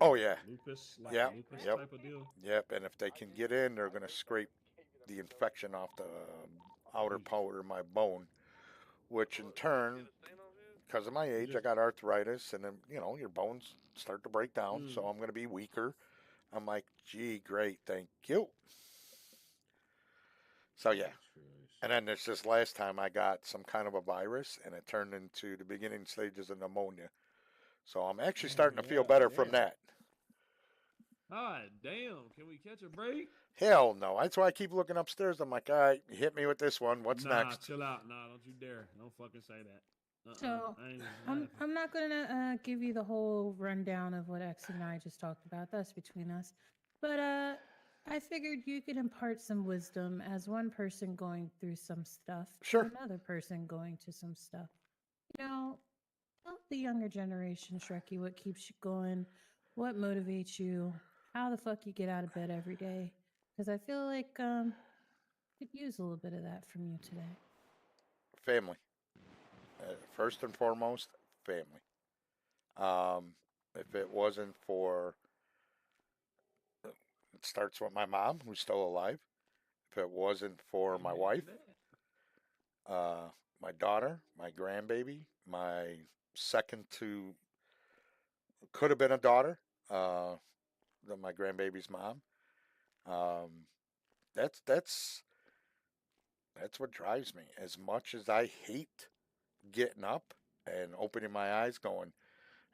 Oh yeah. lupus, like a Yep. lupus Yep. type of deal. Yep. And if they can get in, they're gonna scrape the infection off the outer Jesus. part of my bone, which in turn, because of my age, I Just got arthritis, and then your bones start to break down, so mm, I'm gonna be weaker. I'm like, gee, great, thank you. So yeah. Jesus Christ. And then there's this last time I got some kind of a virus, and it turned into the beginning stages of pneumonia. So I'm actually Oh starting to feel yeah, better from damn. that. God damn. Can we catch a break? Hell no. That's why I keep looking upstairs. I'm like, all right, hit me with this one. What's Nah, next? chill out. Nah, don't you dare. Don't fucking say that. So I ain't even I'm laughing. I'm not gonna give you the whole rundown of what X and I just talked about. That's between us. But I figured you could impart some wisdom as one person going through some stuff to Sure. another person going to some stuff. You know, tell the younger generation, Shreky, what keeps you going, what motivates you, how the fuck you get out of bed every day. Because I feel like could use a little bit of that from you today. Family. First and foremost, family. If it wasn't for, it starts with my mom, who's still alive. If it wasn't for my Amen to wife, that. my daughter, my grandbaby, my second to, could have been a daughter, uh, my grandbaby's mom. Um, that's that's that's what drives me. As much as I hate getting up and opening my eyes, going,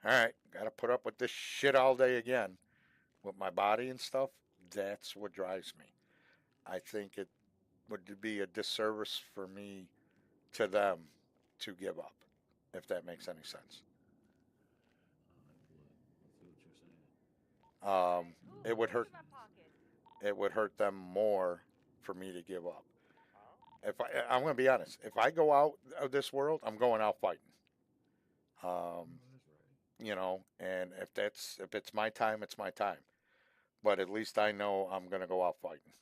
all right, got to put up with this shit all day again with my body and stuff. That's what drives me. I think it would be a disservice for me to them to give up, if that makes any sense. I feel what you're saying. It would hurt. Shit. It would hurt them more for me to give up. I'm going to be honest. If I go out of this world, I'm going out fighting. Um, No, that's right. and if it's my time, it's my time. But at least I know I'm going to go out fighting.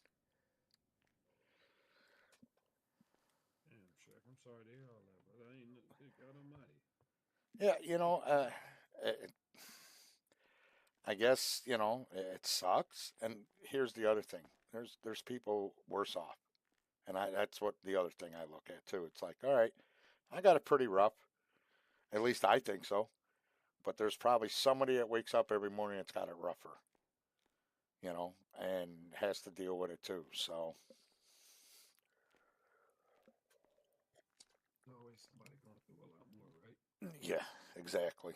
Damn, Shrek. I'm sorry to hear all that, brother. I ain't good God Almighty. Yeah, it, I guess it sucks. And here's the other thing: there's people worse off, and that's what the other thing I look at too. It's like, all right, I got it pretty rough. At least I think so. But there's probably somebody that wakes up every morning that's got it rougher, and has to deal with it too. So Always somebody going through a lot more, right? yeah, exactly.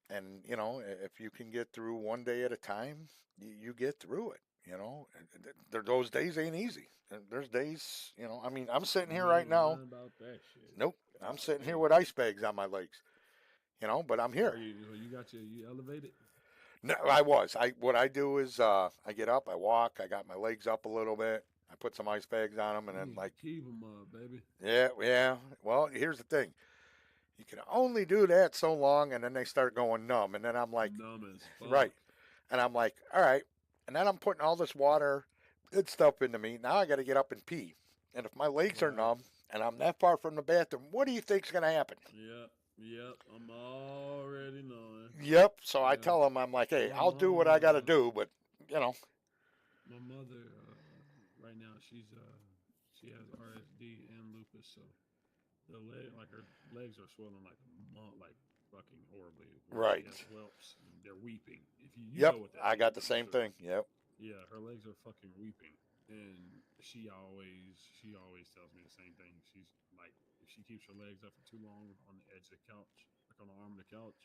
And if you can get through one day at a time, you get through it. Those days ain't easy. There's days, I mean, I'm sitting here You right ain't now. lying about that shit. Nope, I'm God sitting here with damn. ice bags on my legs. But I'm Are here. you? So you got you elevated? No, I was. What I do is I get up, I walk, I got my legs up a little bit, I put some ice bags on them, and You then need to like, keep them up, baby. yeah, yeah. Well, here's the thing: you can only do that so long, and then they start going numb, and then I'm like, Numb as right, fuck. and I'm like, all right, and then I'm putting all this water, good stuff into me. Now I got to get up and pee, and if my legs are Right. numb and I'm that far from the bathroom, what do you think's going to happen? Yep. Yep. I'm already knowing. Yep. So I Yeah. tell them, I'm like, hey, My I'll do what I mom. got to do, but you know, My mother. Right now, she has RSD and lupus, so the leg, like her legs are swelling like a month, like fucking horribly. Where she has right. whelps, and they're weeping. If you know Yep. what that I got means, the I'm same sure. thing. Yep. Yeah, her legs are fucking weeping, and she always tells me the same thing. She's like, if she keeps her legs up for too long on the edge of the couch, like on the arm of the couch,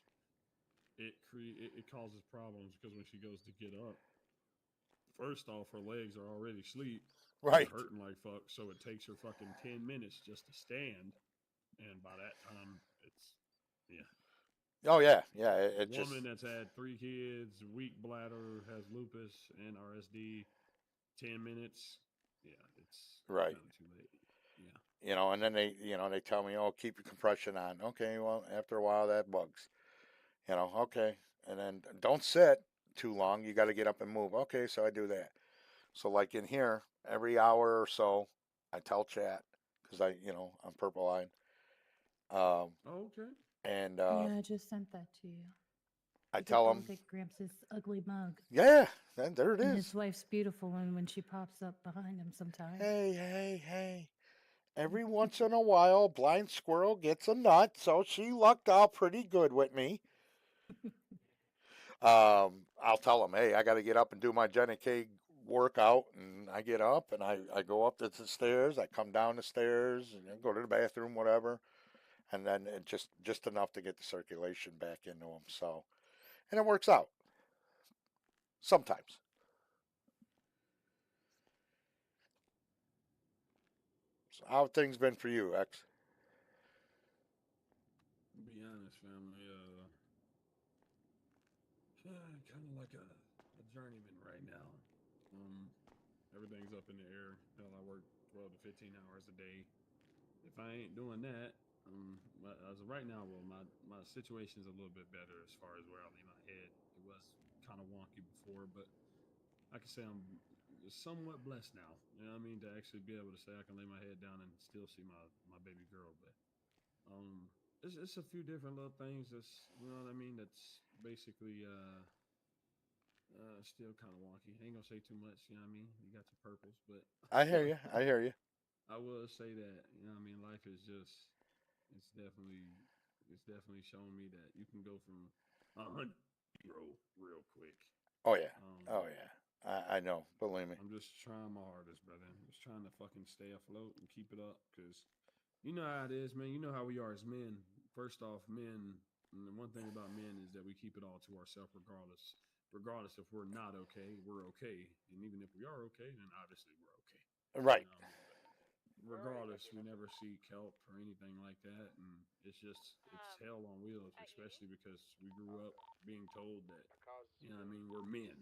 it causes problems because when she goes to get up, first off, her legs are already asleep and they're Right. hurting like fuck. So it takes her fucking 10 minutes just to stand, and by that time, it's yeah. Oh yeah. Yeah. A It woman just that's had 3 kids, weak bladder, has lupus and RSD, 10 minutes. Yeah, it's right. kind of too late. Yeah, And then they tell me, oh, keep your compression on. Okay. Well, after a while, that bugs. Okay. And then don't sit too long. You got to get up and move. Okay. So I do that. So like in here, every hour or so, I tell chat because I'm purple line. Um, oh, okay. and Yeah, I just sent that to you. I People tell don't them, think Gramps is ugly mug. yeah, then there it And is. his wife's beautiful when she pops up behind him sometimes. Hey, hey, hey. Every once in a while, a blind squirrel gets a nut, so she lucked out pretty good with me. I'll tell them, hey, I got to get up and do my Jenny K workout, and I get up and I go up the stairs, I come down the stairs, and go to the bathroom, whatever, and then it just enough to get the circulation back into them. So, and it works out sometimes. So how have things been for you, X? To be honest, family, kind of like a journeyman right now. Um, Everything's up in the air. Hell, I work 12 to 15 hours a day. If I ain't doing that, as of right now, well, my situation's a little bit better as far as where I lay my head. It was kind of wonky before, but I can say I'm somewhat blessed now. You know what I mean? To actually be able to say I can lay my head down and still see my baby girl. But it's a few different little things that's, you know what I mean, that's basically still kind of wonky. I ain't gonna say too much. You know what I mean? You got your purples, but I hear you. I hear you. I will say that, you know what I mean, life is just, it's definitely it's definitely shown me that you can go from 100 real quick. Oh yeah. Um, Oh yeah. I know. Believe me. I'm just trying my hardest, brother. Just trying to fucking stay afloat and keep it up, because you know how it is, man. You know how we are as men. First off, men. And the one thing about men is that we keep it all to ourselves, regardless. Regardless if we're not okay, we're okay, and even if we are okay, then obviously we're okay. You Right. know what I mean? But regardless, we never seek help or anything like that, and it's hell on wheels, especially because we grew up being told that, you know what I mean, we're men,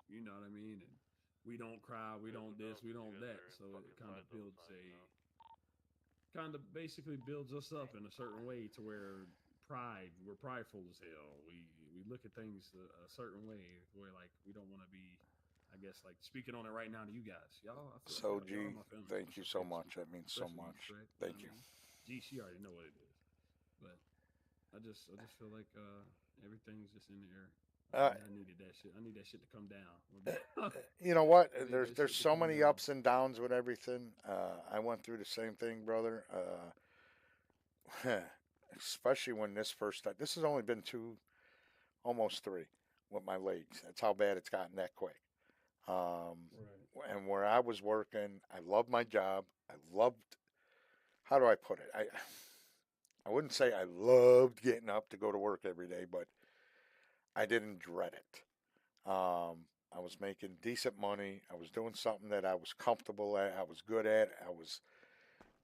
you know what I mean, and we don't cry, we don't this, we don't that, so it kind of basically builds us up in a certain way to where we're prideful as hell. We look at things a certain way where like we don't want to be, I guess, like speaking on it right now to you guys, y'all. I feel So y'all G, are my family, so thank it's you so okay to much. speak on That it, means so especially you, much. Shrek. You know Thank what you. I mean? Gee, she already know what it is, but I just feel like everything's just in the air. Uh, I needed that shit. I need that shit to come down. you know what? I need There's that there's shit to so come many down. ups and downs with everything. I went through the same thing, brother. Especially when this first started. This has only been two, almost three, with my legs. That's how bad it's gotten that quick. Um, Right. and where I was working, I loved my job. I loved. How do I put it? I wouldn't say I loved getting up to go to work every day, but I didn't dread it. I was making decent money. I was doing something that I was comfortable at. I was good at. I was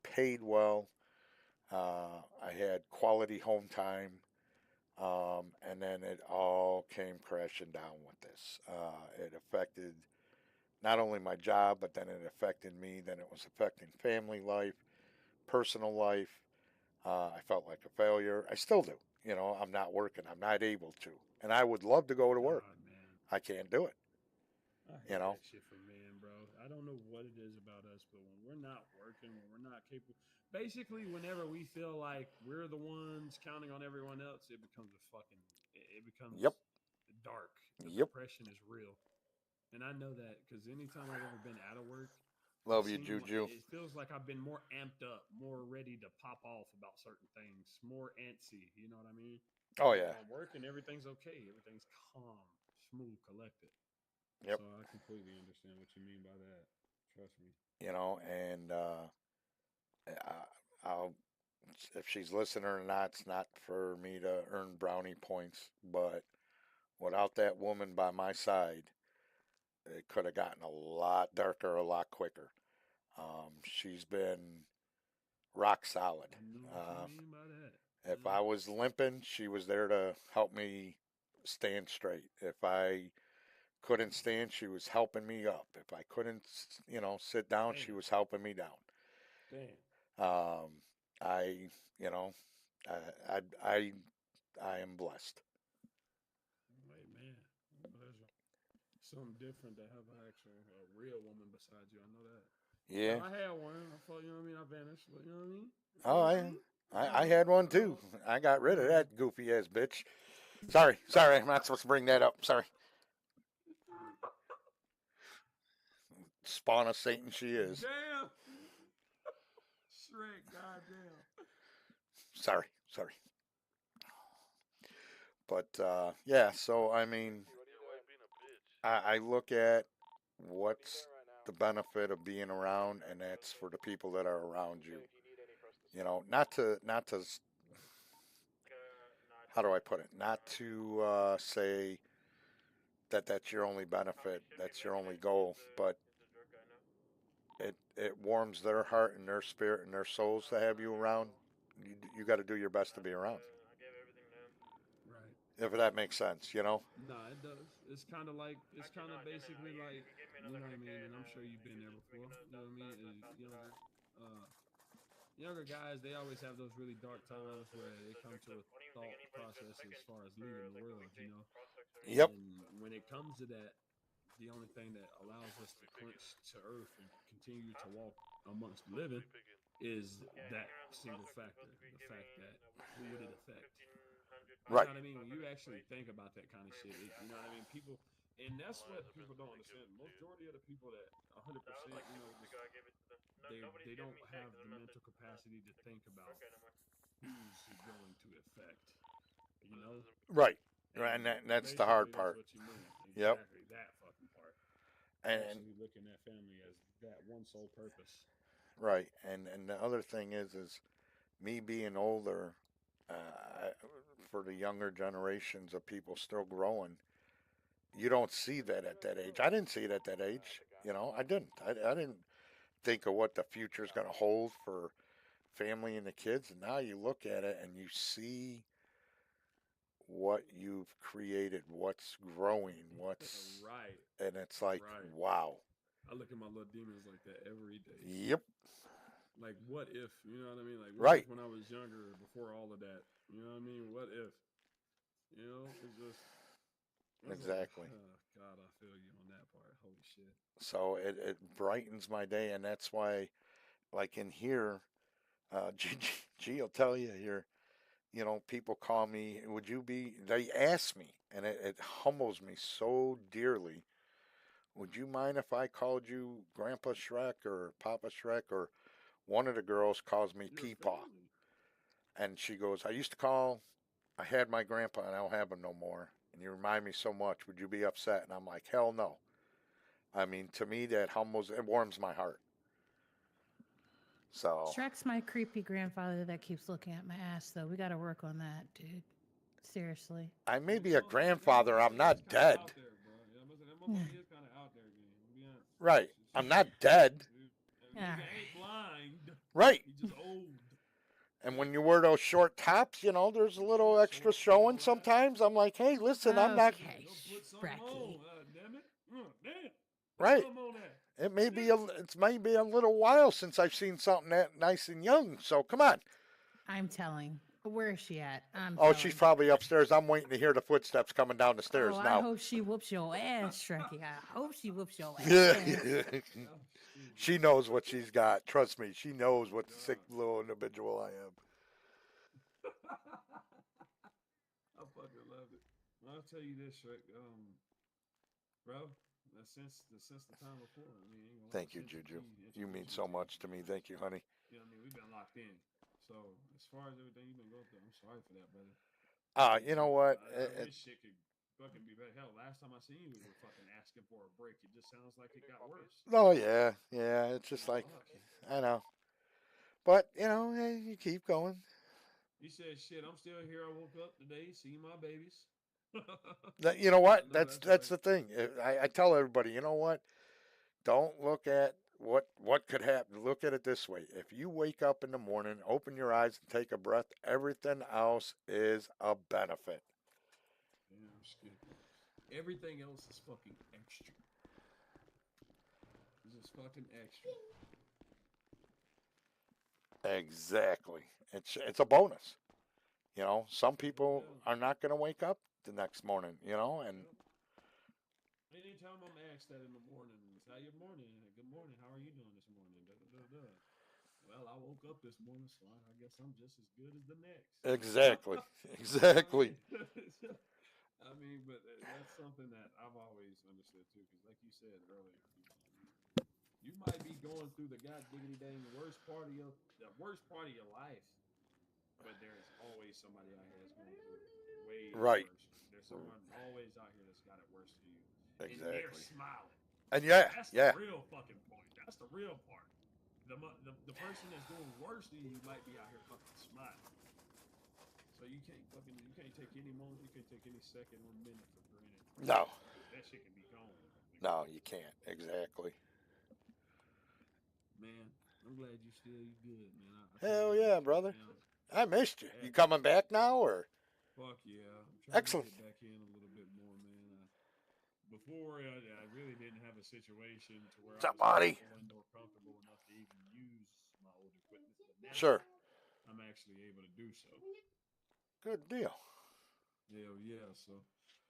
paid well. I had quality home time. And then it all came crashing down with this. It affected not only my job, but then it affected me. Then it was affecting family life, personal life. I felt like a failure. I still do. You know, I'm not working. I'm not able to. And I would love to go to work. God, man. I can't do it. I You hate know, that shit for men, bro. I don't know what it is about us, but when we're not working, when we're not capable, basically, whenever we feel like we're the ones counting on everyone else, it becomes it yep, becomes dark. The yep. depression is real. And I know that because anytime I've ever been out of work, Love you, Juju. it feels like I've been more amped up, more ready to pop off about certain things, more antsy. You know what I mean? Oh, And yeah. when I'm working, everything's okay. Everything's calm, smooth, collected. Yep. So I completely understand what you mean by that. Trust me. You know, and I'll, if she's listening or not, it's not for me to earn brownie points, but without that woman by my side, it could have gotten a lot darker a lot quicker. She's been rock solid. I know what you Uh, mean by that. if I was limping, she was there to help me stand straight. If I couldn't stand, she was helping me up. If I couldn't, sit down, she Damn, was helping me down. damn. Um, I, you know, I, I, I, I am blessed. Wait, man. Well, there's something different to have an actual real woman beside you. I know that. Yeah. Hell, I had one. I thought, you know what I mean? I vanished, but you know what I mean? You Oh, know what I I, mean? I, I had one too. I got rid of Uh, that goofy ass bitch. Sorry, I'm not supposed to bring that up. Sorry. Spawn of Satan she is. Damn. Shrek, goddamn. Sorry. But yeah, so I mean, I look at what's the benefit of being around, and that's for the people that are around you. You know, not to how do I put it? Not to say that that's your only benefit, that's your only goal, but it warms their heart and their spirit and their souls to have you around. You got to do your best to be around. Right. If that makes sense, you know. Nah, it does. It's kind of basically like, you know what I mean? And I'm sure you've been there before. You know what I mean? As younger guys, they always have those really dark times where they come to a thought process as far as leaving the world, you know? Yep. And when it comes to that, the only thing that allows us to clinch to earth and continue to walk amongst the living is that single factor, the fact that who would it affect? You know Right. what I mean? When you actually think about that kind of shit, you know what I mean? People, and that's what people don't understand. Majority of the people that 100%, you know, just, they don't have the mental capacity to think about who's it going to affect. You know, Right. And that's the hard basically that's part. what you mean. Yep. Exactly that fucking part. And Actually looking at family as that one sole purpose. right. And the other thing is me being older. For the younger generations of people still growing, you don't see that at that age. I didn't see it at that age. You know, I didn't. I didn't think of what the future is going to hold for family and the kids. And now you look at it and you see what you've created, what's growing, what's, Right. and it's like, Right. wow. I look at my little demons like that every day. Yep. Like, what if? You know what I mean? Like, what Right. if when I was younger, before all of that? You know what I mean? What if? You know, it's Exactly. like, oh, God, I feel you on that part. Holy shit. So it brightens my day, and that's why, like in here, G will tell you here, you know, people call me, would you be, they ask me, and it humbles me so dearly. Would you mind if I called you Grandpa Shrek or Papa Shrek? Or one of the girls calls me Your Peepaw. family. And she goes, I used to call, I had my grandpa and I don't have him no more. And you remind me so much. Would you be upset? And I'm like, hell no. I mean, to me, that humbles, it warms my heart. So, Shrek's my creepy grandfather that keeps looking at my ass, though. We got to work on that, dude. Seriously. I may You be a know, that grandfather. I'm motherfucker is not kind of out dead. there, bro. Yeah, I'm saying, that motherfucker is kind of out there, again. To be honest. Right. I'm not dead. Nigga All ain't blind. Right. He just old. And when you wear those short tops, you know, there's a little extra showing sometimes. I'm like, hey, listen, I'm not. Okay, Go put something Shreky. on. Damn it. Damn. Put Right. something on that. It may be a little while since I've seen something that nice and young. So come on. I'm telling. Where is she at? I'm Oh, telling. she's probably upstairs. I'm waiting to hear the footsteps coming down the Oh, stairs I now. hope she whoops your ass, Shreky. I hope she whoops your ass. Oh, shit. She knows what she's got. Trust me, she knows what sick little individual I am. I fucking love it. Well, I'll tell you this, Shrek. Bro, since the time before, I mean, ain't gonna lie, Thank you, since Juju. we You mean introduced so you to much to me. Thank you, honey. you know what I mean? We've been locked in. So as far as everything you've been going through, I'm sorry for that, brother. You know what? I wish shit could fucking be better. Hell, last time I seen you, we were fucking asking for a break. It just sounds like it got worse. Oh yeah, yeah. It's just like I know, but you know, hey, you keep going. He said, "Shit, I'm still here. I woke up today, see my babies." You know what? No, That's the thing. I tell everybody, you know what? Don't look at what could happen. Look at it this way. If you wake up in the morning, open your eyes and take a breath, everything else is a benefit. Damn, shit. Everything else is fucking extra. It's just fucking extra. Exactly. It's a bonus. You know, some people are not going to wake up the next morning, you know, and Anytime I'm asked that in the morning, it's how your morning? Good morning. How are you doing this morning? Da, da, da, da. Well, I woke up this morning, so I guess I'm just as good as the next. exactly. Exactly. I mean, but that's something that I've always understood too. Because, like you said earlier, you might be going through the god diggity dang worst part of your life, but there's always somebody out here that's going through it way Right. worse. There's someone always out here that's got it worse than you, and they're Exactly. smiling. And yeah, That's the yeah, real fucking point. That's the real part. The person that's doing worse than you might be out here fucking smiling. So you can't take any moment, you can't take any second or minute for granted. no, That shit can be gone. no, you can't. Exactly. Man, I'm glad you good, man. I tell you, Hell I yeah, miss my brother. family. I missed you. You That, coming back now or? fuck yeah. I'm trying to Excellent. get back in a little bit more, man. Before I really didn't have a situation to where What's I up, was Marty? comfortable and or comfortable enough to even use my old equipment, but now Sure. I'm actually able to do so. Good deal. Hell yeah. So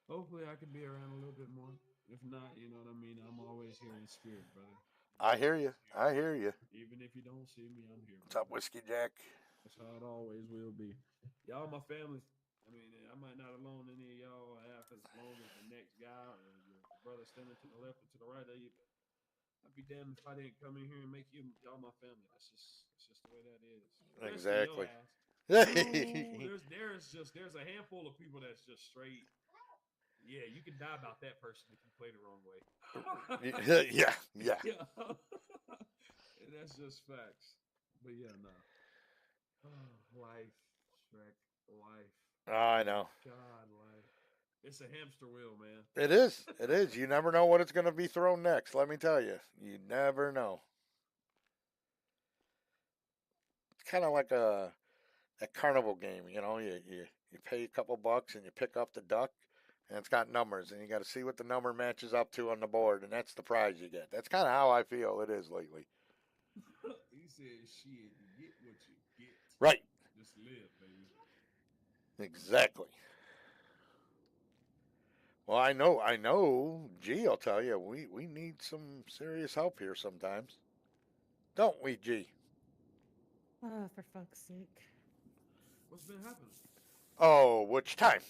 hopefully I can be around a little bit more. If not, you know what I mean? I'm always here in spirit, brother. I'm I hear always you. here. I hear you. Even if you don't see me, I'm here, What's up, brother. Whiskey Jack? That's how it always will be. Y'all my family. I mean, I might not have known any of y'all half as long as the next guy or the brother standing to the left or to the right of you, but I'd be damned if I didn't come in here and make y'all my family. That's just the way that is. Especially your Exactly. ass. Oh, There's a handful of people that's just straight. Yeah, you can die about that person if you play the wrong way. Yeah, yeah. Yeah, and that's just facts. But yeah, no. Oh, life, Shrek, life. I know. God, life. It's a hamster wheel, man. It is. It is. You never know what it's going to be thrown next. Let me tell you. You never know. It's kind of like a carnival game. You know, you pay a couple bucks and you pick up the duck, and it's got numbers, and you got to see what the number matches up to on the board, and that's the prize you get. That's kind of how I feel it is lately. He said, "Shit, you get what you get. Right. Just live, baby." Exactly. Well, I know. G, I'll tell you, we need some serious help here sometimes, don't we, G? oh, for fuck's sake. What's been happening? Oh, which time?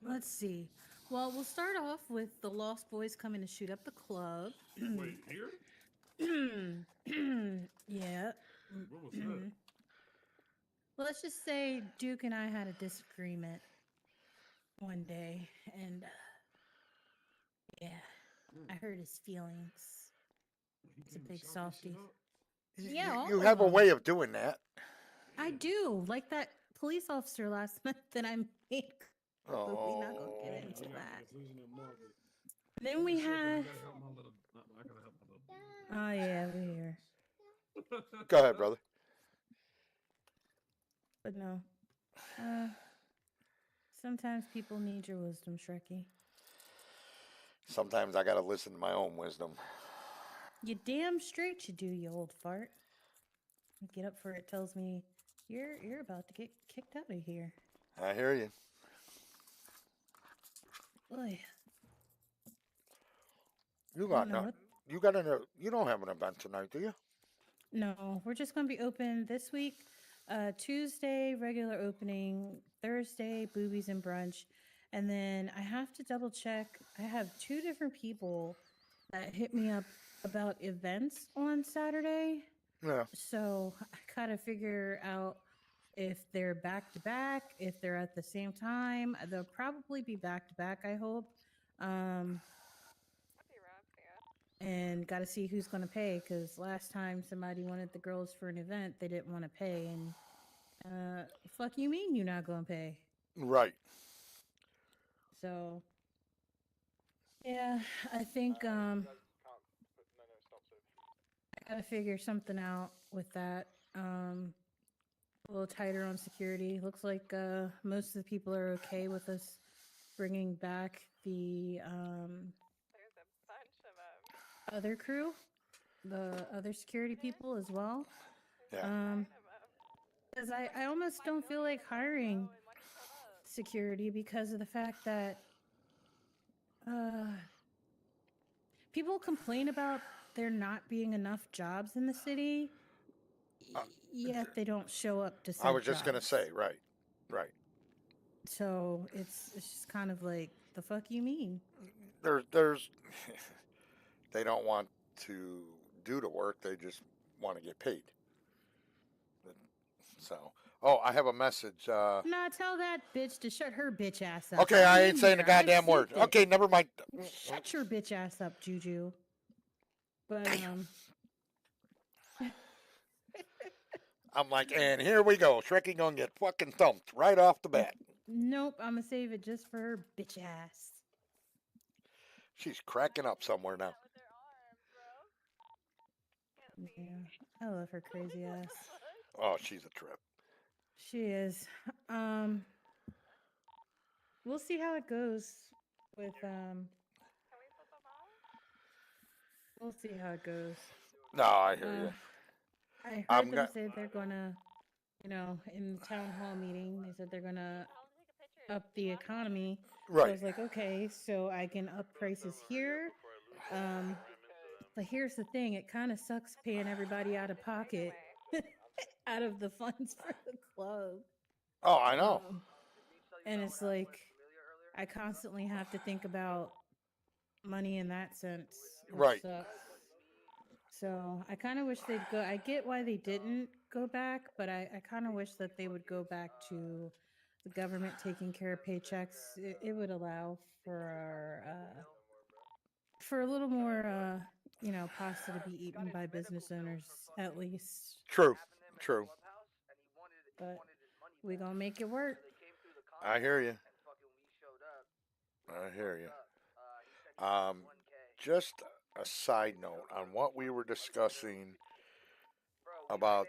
Let's see. Well, we'll start off with the Lost Boys coming to shoot up the club. Wait, here? Yeah. What was that? Let's just say Duke and I had a disagreement one day, and yeah, I hurt his feelings. He He's a came to big shop your shit softie. up? Yeah, all You of have a them. way of doing that. I do. Like that police officer last month that I made. But we're not gonna get Oh, into We got that. this losing that market. Then we Shit, 'cause I have. gotta help my little. I gotta help my little. Oh yeah, we're here. go ahead, brother. But no. Uh, sometimes people need your wisdom, Shrekky. Sometimes I gotta listen to my own wisdom. You damn straight you do, you old fart. Get up for it tells me you're about to get kicked out of here. I hear you. Oy, You I got don't know no. what. You don't have an event tonight, do you? No, we're just gonna be open this week. Tuesday regular opening, Thursday boobies and brunch, and then I have to double check. I have two different people that hit me up about events on Saturday. Yeah. So I gotta figure out if they're back to back, if they're at the same time. They'll probably be back to back, I hope. Um, and got to see who's going to pay because last time somebody wanted the girls for an event, they didn't want to pay. And fuck you mean you're not going to pay? Right. So, yeah, I think I got to figure something out with that. A little tighter on security. Looks like most of the people are okay with us bringing back the other crew, the other security people as well. Yeah. Because I almost don't feel like hiring security because of the fact that people complain about there not being enough jobs in the city, Uh, yet they don't show up to I said was just gonna jobs. say, right, right. So it's just kind of like, the fuck you mean? There's they don't want to do the work. They just want to get paid. So, oh, I have a message. Nah, tell that bitch to shut her bitch ass up. Okay, I'm I in ain't saying a here. I've goddamn seen word. this. Okay, never mind. Shut your bitch ass up, Juju. But I'm like, and here we go. Shrekky gonna get fucking thumped right off the bat. nope, I'm gonna save it just for her bitch ass. She's cracking up somewhere now. Yeah, I love her crazy ass. Oh, she's a trip. She is. We'll see how it goes with we'll see how it goes. No, I hear you. I I'm heard them go- say they're gonna, in the town hall meeting, they said they're gonna up the economy. So I Right. was like, okay, so I can up prices here. But here's the thing, it kind of sucks paying everybody out of pocket out of the funds for the club. Oh, I know. And it's like I constantly have to think about money in that sense, which Right. sucks. So I kind of wish they'd go. I get why they didn't go back, but I kind of wish that they would go back to the government taking care of paychecks. It would allow for a little more, pasta to be eaten by business owners at least. True. True. But we gonna make it work. I hear you. I hear you. Just a side note on what we were discussing about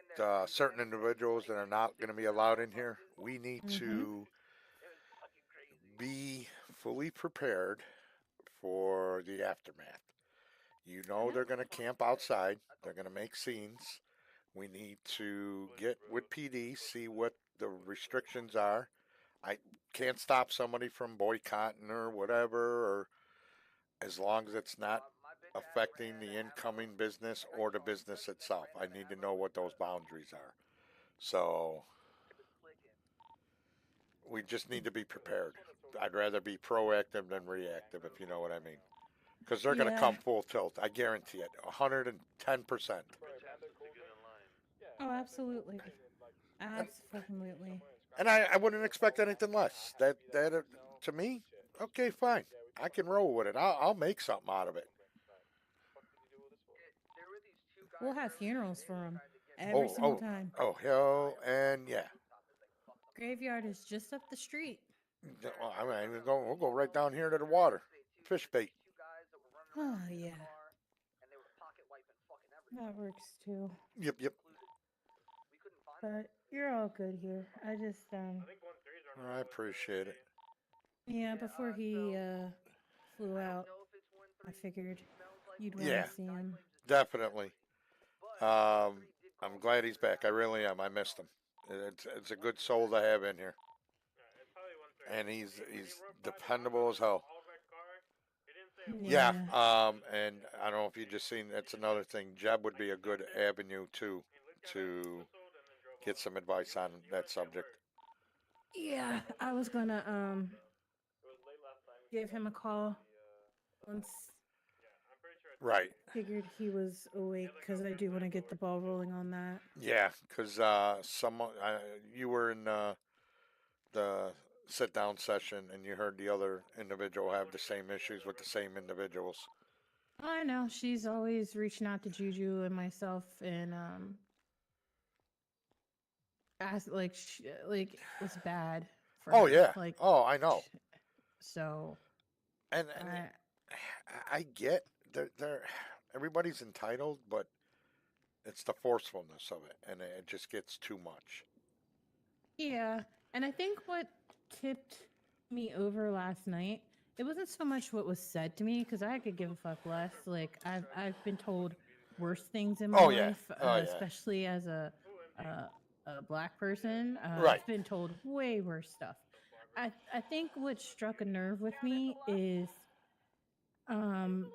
certain individuals that are not going to be allowed in here. We need to be fully prepared for the aftermath. You know, Yeah. they're going to camp outside. They're going to make scenes. We need to get with PD, see what the restrictions are. I can't stop somebody from boycotting or whatever, or as long as it's not affecting the incoming business or the business itself. I need to know what those boundaries are. So we just need to be prepared. I'd rather be proactive than reactive, if you know what I mean. Because they're going to Yeah. come full tilt. I guarantee it. 110%. Oh, absolutely. Absolutely. And I wouldn't expect anything less. That to me, okay, fine. I can roll with it. I'll make something out of it. We'll have funerals for them every Oh, single oh, time. oh, hell, and yeah. Graveyard is just up the street. Well, I mean, we'll go right down here to the water. Fish bait. Oh, yeah. That works too. Yep, yep. But you're all good here. I just, I appreciate it. yeah, before he flew out, I figured you'd want Yeah, to see him. definitely. I'm glad he's back. I really am. I missed him. It's a good soul to have in here, and he's dependable as hell. Yeah. And I don't know if you just seen. That's another thing. Jeb would be a good avenue too to get some advice on that subject. Yeah, I was gonna give him a call once Right. figured he was awake because I do want to get the ball rolling on that. Yeah, because you were in the sit down session and you heard the other individual have the same issues with the same individuals. I know she's always reaching out to Juju and myself, and ask like it was bad for Oh her. yeah. Like, Oh, I know. so And I get they're everybody's entitled, but it's the forcefulness of it, and it just gets too much. yeah, and I think what tipped me over last night, it wasn't so much what was said to me because I could give a fuck less. Like I've been told worse things in my Oh yeah. life, Oh yeah. especially as a black person. Right. I've been told way worse stuff. I think what struck a nerve with me is um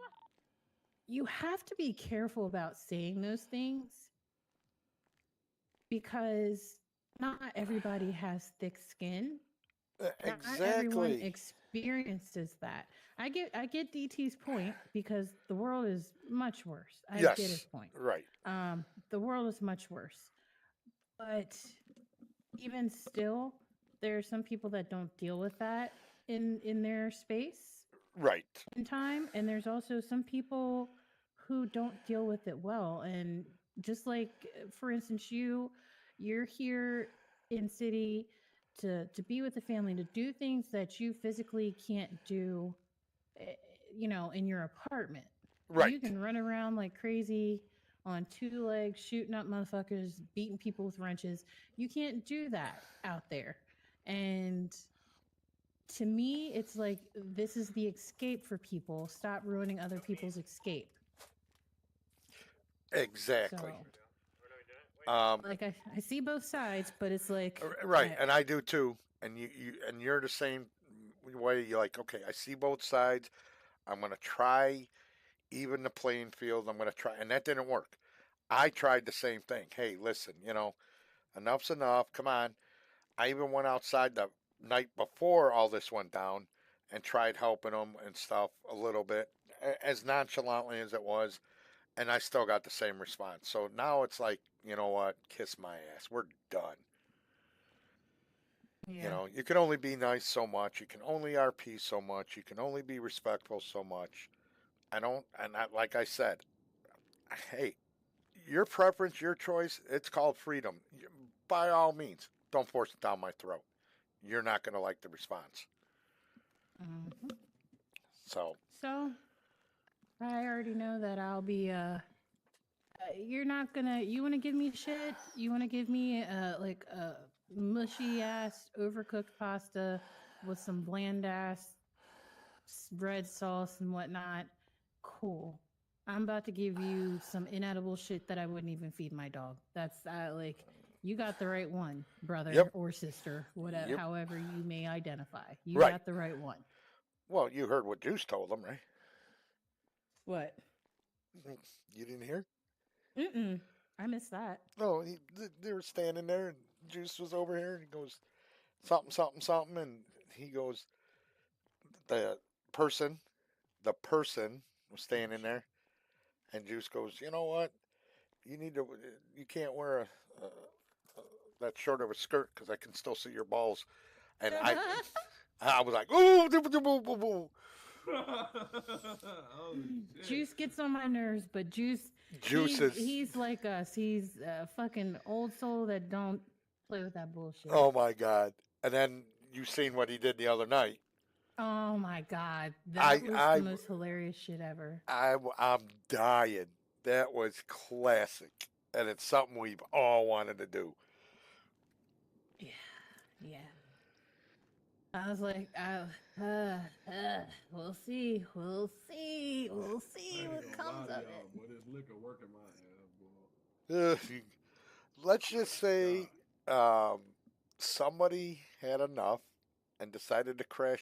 you have to be careful about saying those things because not everybody has thick skin. Not everyone Exactly. experiences that. I get DT's point because the world is much worse. I get his Yes. point. Right. The world is much worse. But even still, there are some people that don't deal with that in their space Right. in time, and there's also some people who don't deal with it well. And just like, for instance, you're here in city to be with the family, to do things that you physically can't do, eh, in your apartment. You Right. can run around like crazy on two legs, shooting up motherfuckers, beating people with wrenches. You can't do that out there. And to me, it's like this is the escape for people. Stop ruining other people's escape. Exactly. So, Um, like, I see both sides, but it's like, right, and I do too. And you're the same way. You're like, okay, I see both sides. I'm gonna try even the playing field. I'm gonna try, and that didn't work. I tried the same thing. Hey, listen, enough's enough. Come on. I even went outside the night before all this went down and tried helping them and stuff a little bit, as nonchalantly as it was, and I still got the same response. So now it's like, you know what? Kiss my ass. We're done. yeah, You can only be nice so much. You can only RP so much. You can only be respectful so much. I don't, and I, like I said, hey, your preference, your choice, it's called freedom. By all means, don't force it down my throat. You're not going to like the response. hmm. So, So I already know that I'll be. You're not gonna. You want to give me shit? You want to give me like a mushy ass overcooked pasta with some bland ass red sauce and whatnot? Cool. I'm about to give you some inedible shit that I wouldn't even feed my dog. That's like, you got the right one, yep, brother or sister, whatever, yep, however you may identify. You right. got the right one. Well, you heard what Juice told them, right? What? You didn't hear? Mm-mm. I missed that. No, they were standing there, and Juice was over here, and he goes, something, something, something, and he goes, the person, the person was standing there, and Juice goes, you know what? You need to, you can't wear a that short of a skirt because I can still see your balls. And I was like, ooh, boo, boo, boo, boo, boo. Oh shit! Juice gets on my nerves, but Juice, Juice is, he's like us. He's a fucking old soul that don't play with that bullshit. oh my God. And then you seen what he did the other night. Oh my god, I, that was the I, most hilarious shit ever. I'm dying. That was classic. And it's something we've all wanted to do. Yeah, yeah. I was like, we'll see, we'll see, we'll I see ain't what gonna lie comes to of y'all, it. boy. This liquor working my ass, boy. Ugh. Let's Oh just my say god. um, somebody had enough and decided to crash